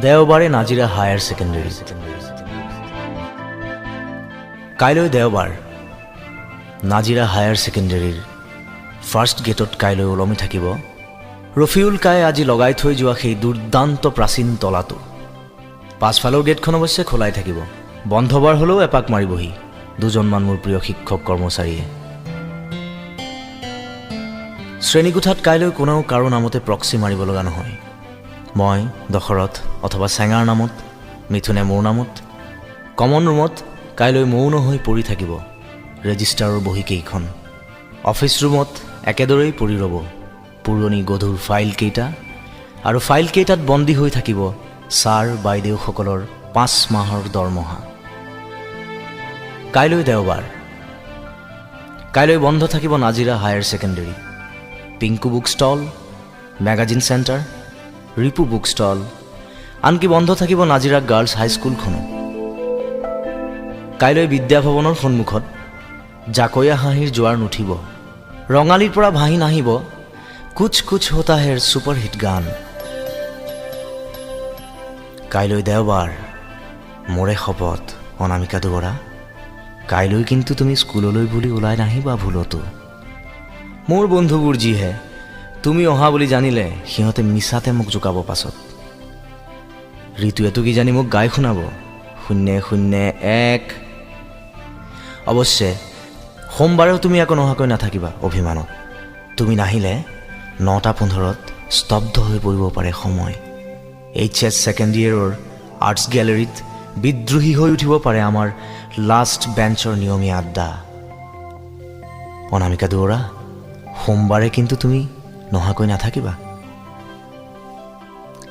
দেওবাৰে Nazira higher secondary. কাইলৈ দেওবাৰ নাজিৰা হায়াৰ ছেকেণ্ডেৰীৰ ফাৰ্ষ্ট গেটত কাইলৈ ওলমি থাকিব ৰফিউল কায়ে আজি লগাই থৈ যোৱা সেই দুৰ্দান্ত প্ৰাচীন তলাটো। পাছফালৰ গেটখন অৱশ্যে খোলাই থাকিব। বন্ধবাৰ হ'লেও এপাক মাৰিবহি দুজনমান মোৰ প্ৰিয় শিক্ষক কৰ্মচাৰীয়ে। শ্ৰেণীকোঠাত কাইলৈ কোনেও কাৰো নামতে প্ৰক্সি মাৰিব লগা নহয়। মই দশৰথ অথবা চেঙাৰ নামত, মিথুনে মোৰ নামত। কমন ৰুমত কাইলৈ মৌন হৈ পৰি থাকিব ৰেজিষ্টাৰৰ বহীকেইখন। অফিচ ৰুমত একেদৰেই পৰি ৰ'ব পুৰণি গধুৰ ফাইলকেইটা, আৰু ফাইলকেইটাত বন্দী হৈ থাকিব ছাৰ বাইদেউসকলৰ 5 মাহৰ দৰমহা। কাইলৈ দেওবাৰ। কাইলৈ বন্ধ থাকিব Nazira higher secondary, Pinku book stall, magazine centre, Ripu book stall, আনকি বন্ধ থাকিব নাজিৰা গাৰ্লছ হাইস্কুলখনো। কাইলৈ বিদ্যাভৱনৰ সন্মুখত জাকৈয়া হাঁহিৰ জোৱাৰ নুঠিব। ৰঙালীৰ পৰা ভাহি নাহিব কুছ কুছ হোতা হেৰ ছুপাৰহিট গান। কাইলৈ দেওবাৰ। মোৰে শপত অনামিকা দুৱৰা, কাইলৈ কিন্তু তুমি স্কুললৈ বুলি ওলাই নাহিবা ভুলতো। মোৰ বন্ধুবোৰ যিহে, তুমি অহা বুলি জানিলে সিহঁতে মিছাতে মোক জোকাব পাছত। ঋতুৱেতো কিজানি মোক গাই শুনাব 001। অৱশ্যে সোমবাৰেও তুমি আকৌ নহাকৈ নাথাকিবা অভিমানত। তুমি নাহিলে 9:15 স্তব্ধ হৈ পৰিব পাৰে সময়। HS ছেকেণ্ড ইয়েৰৰ আৰ্টছ গেলেৰীত বিদ্ৰোহী হৈ উঠিব পাৰে আমাৰ লাষ্ট বেঞ্চৰ নিয়মীয়া আড্ডা। অনামিকা দুৱৰা, সোমবাৰে কিন্তু তুমি নহাকৈ নাথাকিবা।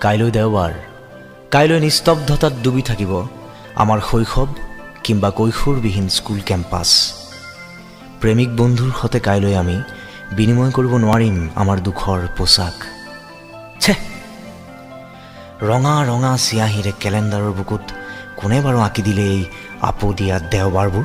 কাইলৈ দেওবাৰ। কাইলৈ নিস্তব্ধতাত ডুবি থাকিব আমাৰ শৈশৱ কিম্বা কৈশোৰবিহীন স্কুল কেম্পাছ। প্ৰেমিক বন্ধুৰ সৈতে কাইলৈ আমি বিনিময় কৰিব নোৱাৰিম আমাৰ দুখৰ পোচাক। ছে, ৰঙা ৰঙা চিয়াঁহীৰে কেলেণ্ডাৰৰ বুকুত কোনে বাৰু আঁকি দিলে এই আপো দিয়া দেওবাৰবোৰ?